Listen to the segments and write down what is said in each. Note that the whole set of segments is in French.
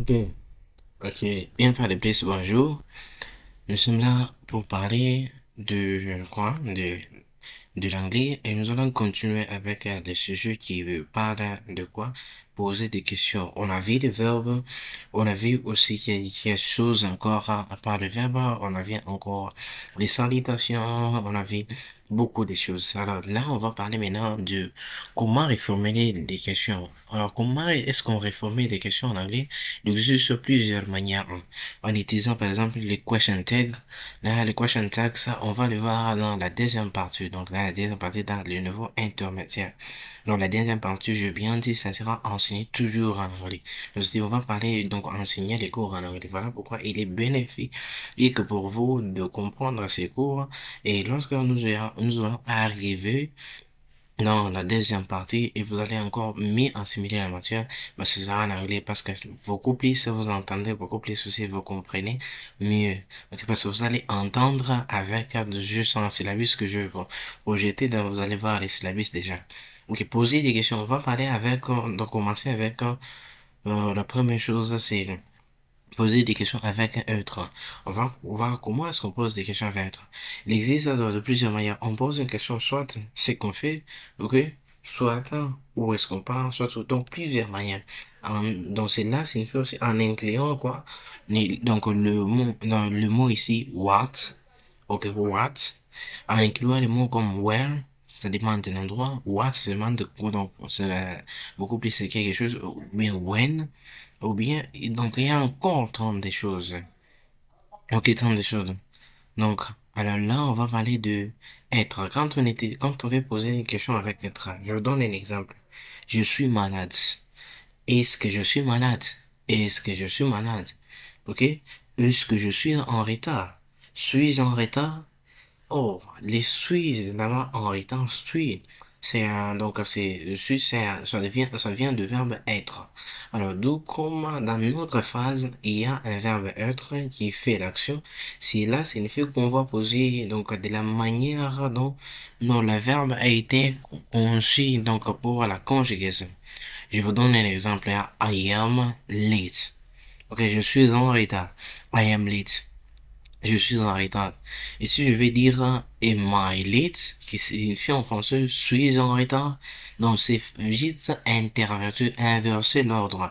Ok, ok. Une fois de plus, bonjour. Nous sommes là pour parler de quoi? De l'anglais et nous allons continuer avec le sujet qui parle de quoi? Poser des questions. On a vu les verbes, on a vu aussi qu'il y a quelque chose encore à part le verbe, on a vu encore les salutations, on a vu beaucoup de choses. Alors là, on va parler maintenant de comment réformuler des questions. Alors, comment est-ce qu'on réforme des questions en anglais? Il existe plusieurs manières, hein. En utilisant par exemple les question tags. Là, les question tags, ça, on va le voir dans la deuxième partie. Donc, là, la deuxième partie dans le niveau intermédiaire. Donc, la deuxième partie, je viens dire, ça sera enseigné toujours en anglais. Donc, on va parler, donc, enseigner les cours en anglais. Voilà pourquoi il est bénéfique et que pour vous de comprendre ces cours. Et lorsque nous allons arriver dans la deuxième partie, et vous allez encore mieux assimiler la matière, mais ce sera en anglais parce que beaucoup plus vous entendez, beaucoup plus aussi vous comprenez mieux. Ok, parce que vous allez entendre avec juste un syllabus que je vais projeter, donc vous allez voir les syllabus déjà. Ok, poser des questions. On va parler avec, donc commencer avec, la première chose, c'est poser des questions avec un être. On va voir comment est-ce qu'on pose des questions avec un être. Il existe de plusieurs manières. On pose une question, soit c'est qu'on fait, ok, soit où est-ce qu'on part, soit donc plusieurs manières. Donc c'est là signifie aussi en incluant quoi. Donc le mot, dans le mot ici, what, ok, what, en incluant les mots comme where, ça demande de l'endroit, what, ça demande de quoi, donc c'est beaucoup plus c'est quelque chose, ou bien when, ou bien, donc il y a encore tant de choses. Ok, tant de choses. Donc, alors là, on va parler de être. Quand on veut poser une question avec être, je vous donne un exemple. Je suis malade. Est-ce que je suis malade? Est-ce que je suis malade? Ok? Est-ce que je suis en retard? Suis-je en retard? Oh, les suis, d'abord en retard, suis. C'est un, donc c'est, je suis, ça vient du verbe être. Alors, d'où comme dans notre phrase, il y a un verbe être qui fait l'action. C'est là, signifie qu'on va poser, donc, de la manière dont le verbe a été conçu, donc, pour la conjugaison. Je vous donne un exemple, là. I am late. Ok, je suis en retard. I am late. Je suis en retard. Et si je vais dire am I late, qui signifie en français suis en retard, donc c'est vite inverser l'ordre.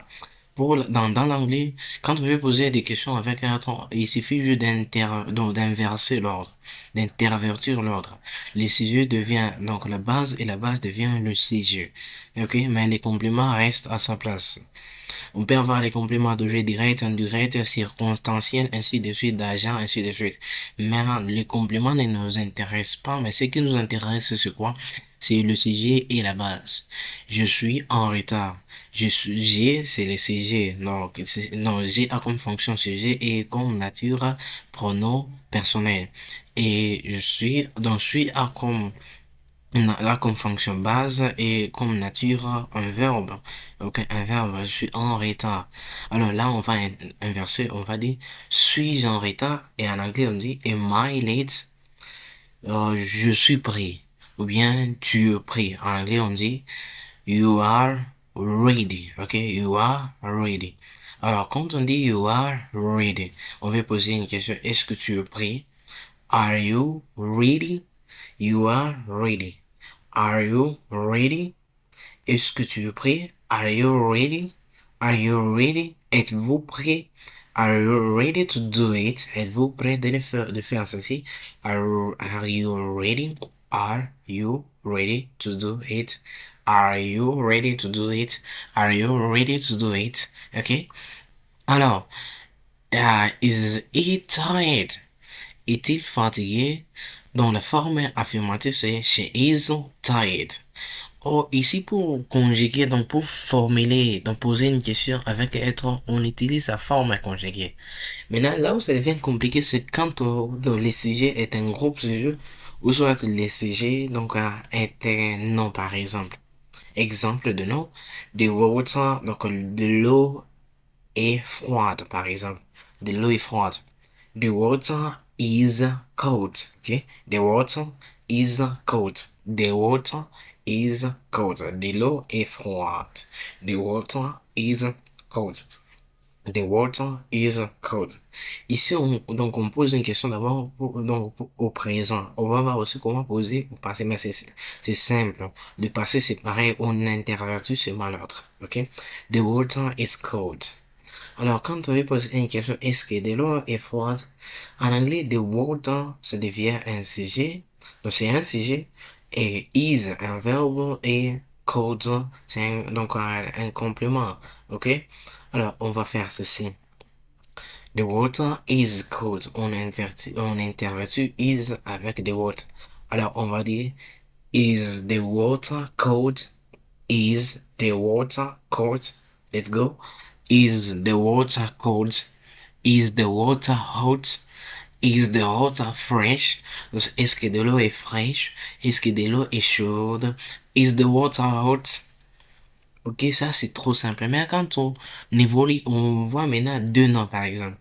Dans l'anglais, quand vous voulez poser des questions avec un ton, il suffit juste d'inverser l'ordre, d'intervertir l'ordre. Le sujet devient donc la base et la base devient le sujet. Ok, mais les compléments restent à sa place. On peut avoir les compléments d'objet direct, indirect, circonstanciel, ainsi de suite, d'agent, ainsi de suite. Mais les compléments ne nous intéressent pas, mais ce qui nous intéresse, c'est quoi? C'est le sujet et la base. Je suis en retard. J'ai, c'est le sujet. Donc, non, j'ai a comme fonction sujet et comme nature pronom personnel. Et je suis a comme là, comme fonction base et comme nature, un verbe. Ok, un verbe, je suis en retard. Alors là, on va inverser, on va dire, suis-je en retard? Et en anglais, on dit, am I late? Je suis prêt. Ou bien, tu es prêt. En anglais, on dit, you are ready. Ok, you are ready. Alors, quand on dit you are ready, on veut poser une question, est-ce que tu es prêt? Are you ready? You are ready. Are you ready? Est-ce que tu es prêt? Are you ready? Are you ready? Êtes-vous prêt? Are you ready to do it? Êtes-vous prêt de faire ceci? Are you ready? Are you ready to do it? Are you ready to do it? Are you ready to do it? Ok? Alors, is he tired? Est-il fatigué? Donc, la forme affirmative, c'est she is tired. Oh, ici, pour conjuguer, donc pour formuler, donc poser une question avec être, on utilise la forme conjuguée. Maintenant, là où ça devient compliqué, c'est quand donc, le sujet est un groupe sujet, ou soit le sujet, donc, est un nom, par exemple. Exemple de nom, the water, donc, de l'eau est froide, par exemple. De l'eau est froide. The water is cold. Okay? The water is cold. The water is cold. De l'eau est froide. The water is cold. The water is cold. Ici, donc, on pose une question d'abord au présent. On va voir aussi comment poser au passé, mais c'est simple. Le passé, c'est pareil, on intervertit seulement l'autre. OK? The water is cold. Alors, quand on veut poser une question, est-ce que de l'eau est froide? En anglais, the water, ça devient un sujet. Donc, c'est un sujet. Et is, un verbe. Et cold, c'est un complément. OK? Alors, on va faire ceci. The water is cold. On intervertit is avec the water. Alors, on va dire, is the water cold? Is the water cold? Let's go. Is the water cold? Is the water hot? Is the water fresh? Est-ce que de l'eau est fraîche? Est-ce que de l'eau est chaude? Is the water hot? Ok, ça c'est trop simple. Mais quand on évolue, on voit maintenant deux noms par exemple.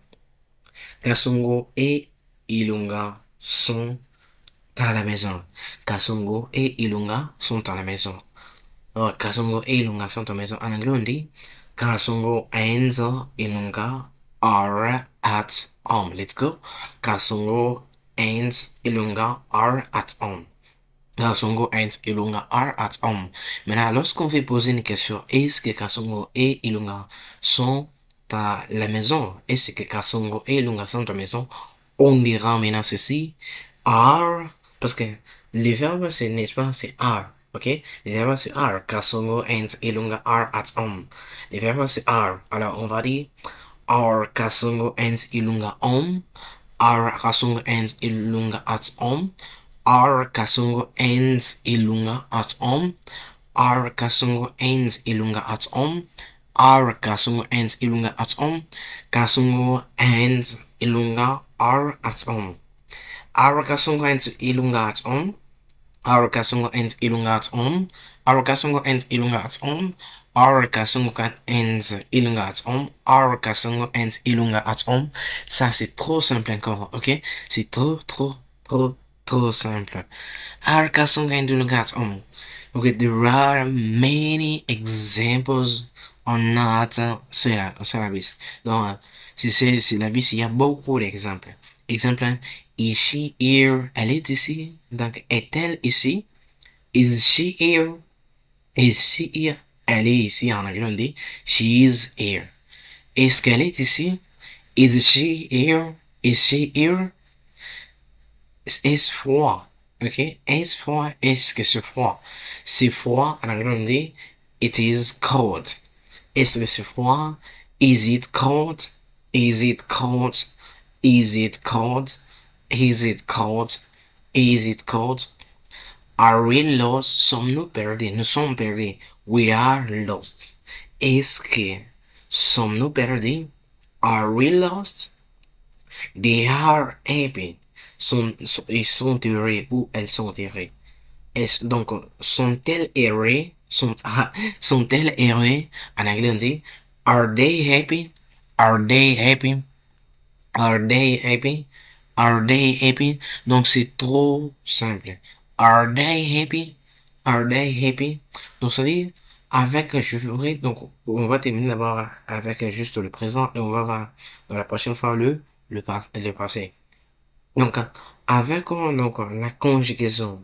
Kasongo et Ilunga sont à la maison. Kasongo et Ilunga sont à la maison. Oh, Kasongo et Ilunga sont à la maison. En anglais, on dit Kasongo and Ilunga are at home. Let's go. Kasongo and Ilunga are at home. Kasongo and Ilunga are at home. Maintenant, lorsqu'on veut poser une question, est-ce que Kasongo et Ilunga sont à la maison? Est-ce que Kasongo et Ilunga sont à la maison? On dira maintenant ceci, are, parce que les verbes, c'est, n'est-ce pas, c'est are, ok? Les verbes, c'est are. Kasongo and Ilunga are at home. Les verbes, c'est are. Alors, on va dire, are Kasongo and Ilunga home? Are Kasongo and Ilunga at home? Are Kasongo and Ilunga at home? Are Kasongo and Ilunga at home? Are Kasongo and Ilunga at home? Kasongo and Ilunga are at home. Are Kasongo and Ilunga at home? Are Kasongo and Ilunga at home? Are Kasongo and Ilunga at home? Are Kasongo and Ilunga at home? Are Kasongo and Ilunga at home? Ça, c'est trop simple encore, ok? C'est trop simple. Are Kasongo and Ilunga at home? Okay, there are many examples on notre syllabus. Donc, si c'est syllabus, il y a beaucoup d'exemples. Exemple, is she here? Elle est ici. Donc, est-elle ici? Is she here? Is she here? Elle est ici en anglais, on dit she is here. Est-ce qu'elle est ici? Is she here? Is she here? Est froid. Ok? Est froid? Est-ce que c'est froid? C'est froid en anglais, on dit it is cold. Est-ce que c'est froid? Is it cold? Is it cold? Is it cold? Is it cold? Is it cold? Are we lost? Sommes-nous perdus? Nous sommes perdus. We are lost. Est-ce que sommes-nous perdus? Are we lost? They are happy. Ils sont heureux ou elles sont heureuses. Donc, sont-elles heureux? Sont-elles heureux? En anglais, on dit are they happy? Are they happy? Are they happy? Are they happy? Donc, c'est trop simple. Are they happy? Are they happy? Donc, ça dit, avec je ferai, donc, on va terminer d'abord avec juste le présent et on va voir dans la prochaine fois le passé. Donc, avec la conjugaison,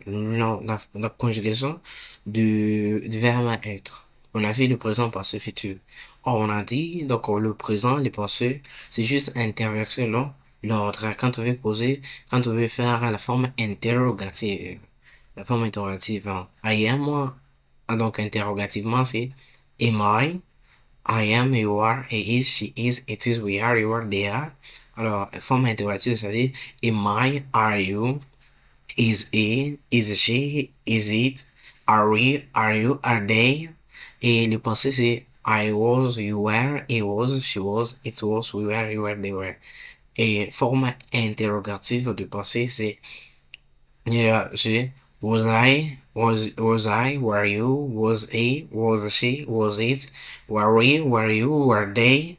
la conjugaison du verbe être, on a vu le présent passé futur. Or, on a dit, donc, le présent, le passé, c'est juste intervertir l'ordre. Quand on veut faire la forme interrogative, hein. I am, donc, interrogativement, c'est am I? I am, you are, he is, she is, it is, we are, you are, they are. Alors, forme interrogative, c'est-à-dire am I, are you, is he, is she, is it, are we, are you, are they. Et le passé, c'est I was, you were, he was, she was, it was, we were, you were, they were. Et forme interrogative du passé, c'est was I, were you, was he, was she, was it, were we, were you, were they.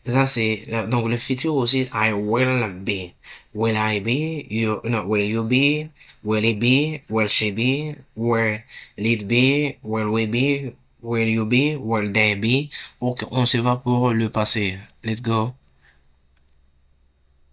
Ça, c'est, donc le futur aussi, I will be. Will I be? Will you be? Will it be? Will she be? Will it be? Will we be? Will you be? Will they be? Ok, on se va pour le passé. Let's go.